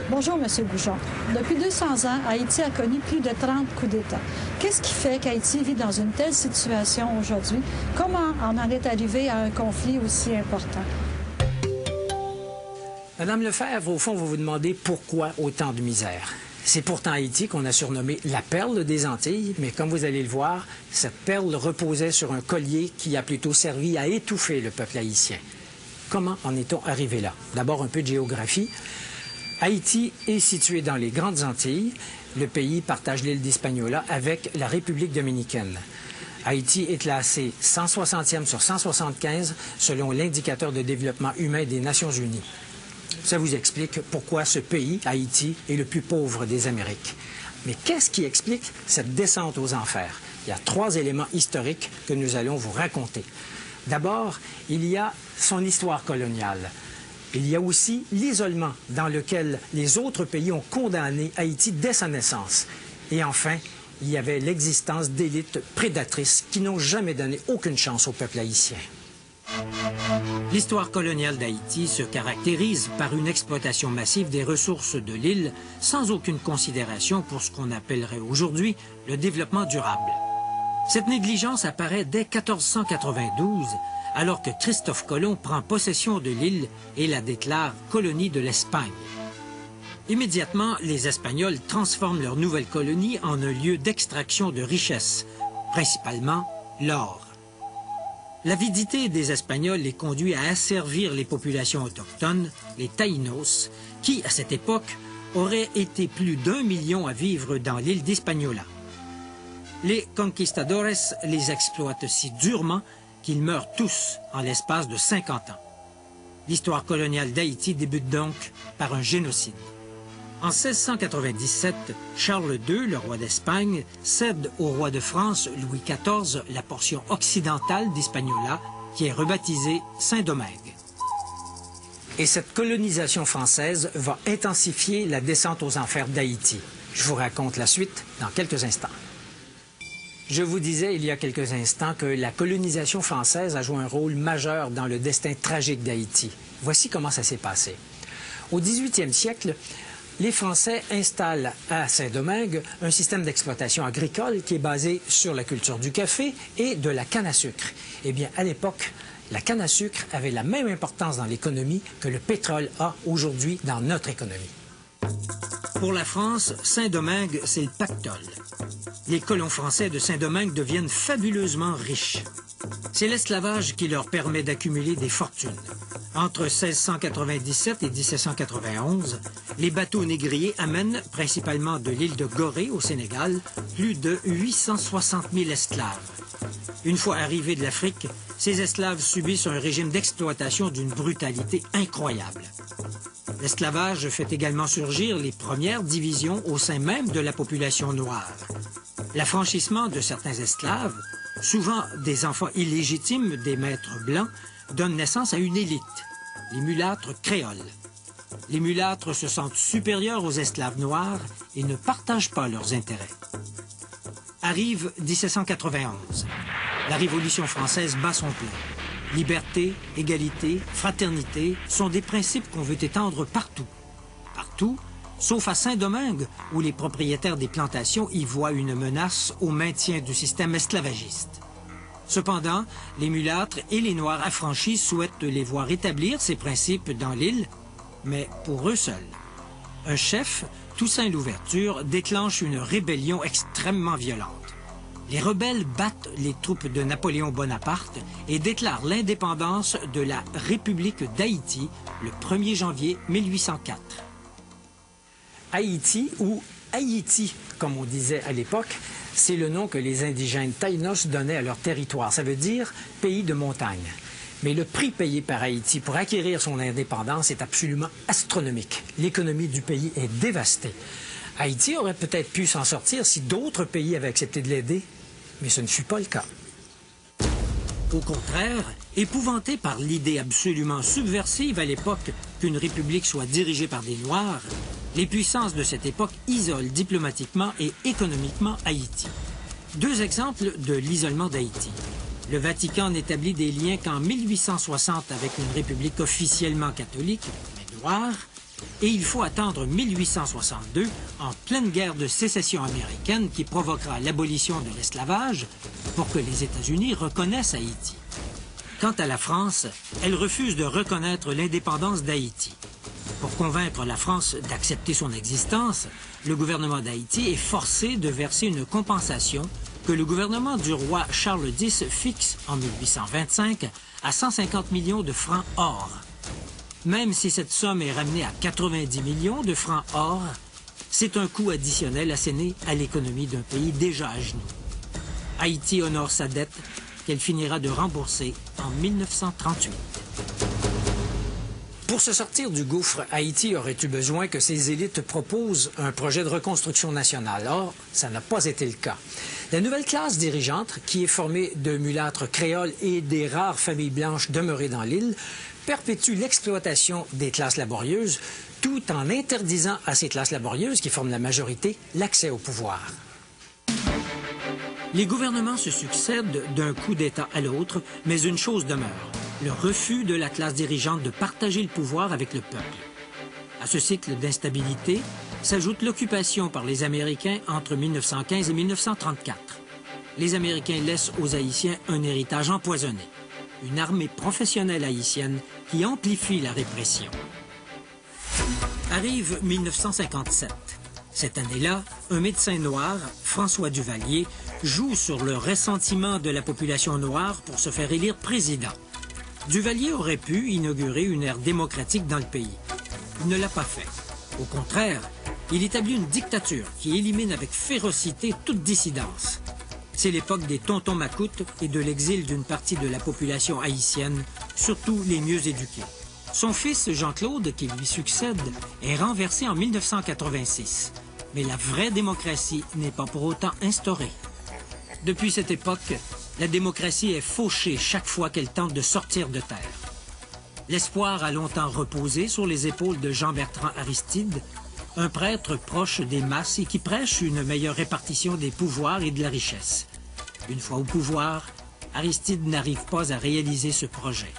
Bonjour, M. Goujon. Depuis 200 ans, Haïti a connu plus de 30 coups d'État. Qu'est-ce qui fait qu'Haïti vit dans une telle situation aujourd'hui? Comment on en est arrivé à un conflit aussi important? Madame Lefebvre, au fond, vous vous demandez pourquoi autant de misère. C'est pourtant Haïti qu'on a surnommé la perle des Antilles, mais comme vous allez le voir, cette perle reposait sur un collier qui a plutôt servi à étouffer le peuple haïtien. Comment en est-on arrivé là? D'abord, un peu de géographie. Haïti est situé dans les Grandes Antilles. Le pays partage l'île d'Hispaniola avec la République dominicaine. Haïti est classé 160e sur 175 selon l'indicateur de développement humain des Nations unies. Ça vous explique pourquoi ce pays, Haïti, est le plus pauvre des Amériques. Mais qu'est-ce qui explique cette descente aux enfers? Il y a 3 éléments historiques que nous allons vous raconter. D'abord, il y a son histoire coloniale. Il y a aussi l'isolement dans lequel les autres pays ont condamné Haïti dès sa naissance. Et enfin, il y avait l'existence d'élites prédatrices qui n'ont jamais donné aucune chance au peuple haïtien. L'histoire coloniale d'Haïti se caractérise par une exploitation massive des ressources de l'île sans aucune considération pour ce qu'on appellerait aujourd'hui le développement durable. Cette négligence apparaît dès 1492, alors que Christophe Colomb prend possession de l'île et la déclare colonie de l'Espagne. Immédiatement, les Espagnols transforment leur nouvelle colonie en un lieu d'extraction de richesses, principalement l'or. L'avidité des Espagnols les conduit à asservir les populations autochtones, les Taïnos, qui, à cette époque, auraient été plus d'1 million à vivre dans l'île d'Hispaniola. Les conquistadores les exploitent si durement qu'ils meurent tous en l'espace de 50 ans. L'histoire coloniale d'Haïti débute donc par un génocide. En 1697, Charles II, le roi d'Espagne, cède au roi de France, Louis XIV, la portion occidentale d'Hispaniola, qui est rebaptisée Saint-Domingue. Et cette colonisation française va intensifier la descente aux enfers d'Haïti. Je vous raconte la suite dans quelques instants. Je vous disais il y a quelques instants que la colonisation française a joué un rôle majeur dans le destin tragique d'Haïti. Voici comment ça s'est passé. Au 18e siècle, les Français installent à Saint-Domingue un système d'exploitation agricole qui est basé sur la culture du café et de la canne à sucre. Eh bien, à l'époque, la canne à sucre avait la même importance dans l'économie que le pétrole a aujourd'hui dans notre économie. Pour la France, Saint-Domingue, c'est le pactole. Les colons français de Saint-Domingue deviennent fabuleusement riches. C'est l'esclavage qui leur permet d'accumuler des fortunes. Entre 1697 et 1791, les bateaux négriers amènent, principalement de l'île de Gorée au Sénégal, plus de 860 000 esclaves. Une fois arrivés de l'Afrique, ces esclaves subissent un régime d'exploitation d'une brutalité incroyable. L'esclavage fait également surgir les premières divisions au sein même de la population noire. L'affranchissement de certains esclaves, souvent des enfants illégitimes des maîtres blancs, donne naissance à une élite, les mulâtres créoles. Les mulâtres se sentent supérieurs aux esclaves noirs et ne partagent pas leurs intérêts. Arrive 1791. La Révolution française bat son plein. Liberté, égalité, fraternité sont des principes qu'on veut étendre partout. Partout, sauf à Saint-Domingue, où les propriétaires des plantations y voient une menace au maintien du système esclavagiste. Cependant, les mulâtres et les Noirs affranchis souhaitent les voir établir ces principes dans l'île, mais pour eux seuls. Un chef, Toussaint Louverture, déclenche une rébellion extrêmement violente. Les rebelles battent les troupes de Napoléon Bonaparte et déclarent l'indépendance de la République d'Haïti le 1er janvier 1804. Haïti, ou Haïti, comme on disait à l'époque, c'est le nom que les indigènes Taïnos donnaient à leur territoire. Ça veut dire pays de montagne. Mais le prix payé par Haïti pour acquérir son indépendance est absolument astronomique. L'économie du pays est dévastée. Haïti aurait peut-être pu s'en sortir si d'autres pays avaient accepté de l'aider, mais ce ne fut pas le cas. Au contraire, épouvantés par l'idée absolument subversive à l'époque qu'une république soit dirigée par des Noirs, les puissances de cette époque isolent diplomatiquement et économiquement Haïti. 2 exemples de l'isolement d'Haïti. Le Vatican n'établit des liens qu'en 1860 avec une république officiellement catholique, mais noire, Et il faut attendre 1862, en pleine guerre de sécession américaine qui provoquera l'abolition de l'esclavage, pour que les États-Unis reconnaissent Haïti. Quant à la France, elle refuse de reconnaître l'indépendance d'Haïti. Pour convaincre la France d'accepter son existence, le gouvernement d'Haïti est forcé de verser une compensation que le gouvernement du roi Charles X fixe en 1825 à 150 millions de francs or. Même si cette somme est ramenée à 90 millions de francs or, c'est un coût additionnel asséné à l'économie d'un pays déjà à genoux. Haïti honore sa dette qu'elle finira de rembourser en 1938. Pour se sortir du gouffre, Haïti aurait eu besoin que ses élites proposent un projet de reconstruction nationale. Or, ça n'a pas été le cas. La nouvelle classe dirigeante, qui est formée de mulâtres créoles et des rares familles blanches demeurées dans l'île, perpétue l'exploitation des classes laborieuses, tout en interdisant à ces classes laborieuses, qui forment la majorité, l'accès au pouvoir. Les gouvernements se succèdent d'un coup d'État à l'autre, mais une chose demeure, le refus de la classe dirigeante de partager le pouvoir avec le peuple. À ce cycle d'instabilité s'ajoute l'occupation par les Américains entre 1915 et 1934. Les Américains laissent aux Haïtiens un héritage empoisonné, une armée professionnelle haïtienne qui amplifie la répression. Arrive 1957. Cette année-là, un médecin noir, François Duvalier, joue sur le ressentiment de la population noire pour se faire élire président. Duvalier aurait pu inaugurer une ère démocratique dans le pays. Il ne l'a pas fait. Au contraire, il établit une dictature qui élimine avec férocité toute dissidence. C'est l'époque des tontons macoutes et de l'exil d'une partie de la population haïtienne, surtout les mieux éduqués. Son fils, Jean-Claude, qui lui succède, est renversé en 1986. Mais la vraie démocratie n'est pas pour autant instaurée. Depuis cette époque, la démocratie est fauchée chaque fois qu'elle tente de sortir de terre. L'espoir a longtemps reposé sur les épaules de Jean-Bertrand Aristide, un prêtre proche des masses et qui prêche une meilleure répartition des pouvoirs et de la richesse. Une fois au pouvoir, Aristide n'arrive pas à réaliser ce projet.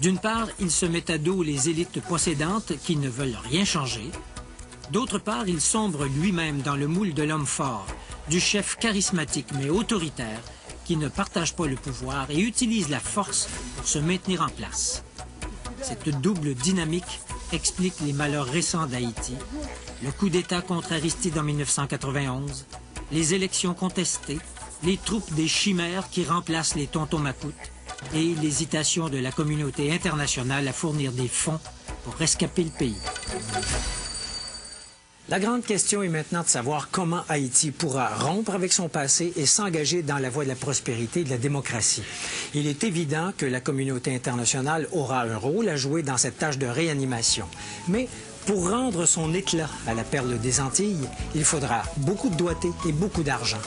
D'une part, il se met à dos les élites possédantes qui ne veulent rien changer. D'autre part, il sombre lui-même dans le moule de l'homme fort, du chef charismatique mais autoritaire qui ne partage pas le pouvoir et utilise la force pour se maintenir en place. Cette double dynamique explique les malheurs récents d'Haïti, le coup d'État contre Aristide en 1991, les élections contestées, les troupes des chimères qui remplacent les tontons macoutes et l'hésitation de la communauté internationale à fournir des fonds pour rescaper le pays. La grande question est maintenant de savoir comment Haïti pourra rompre avec son passé et s'engager dans la voie de la prospérité et de la démocratie. Il est évident que la communauté internationale aura un rôle à jouer dans cette tâche de réanimation. Mais pour rendre son éclat à la perle des Antilles, il faudra beaucoup de doigté et beaucoup d'argent.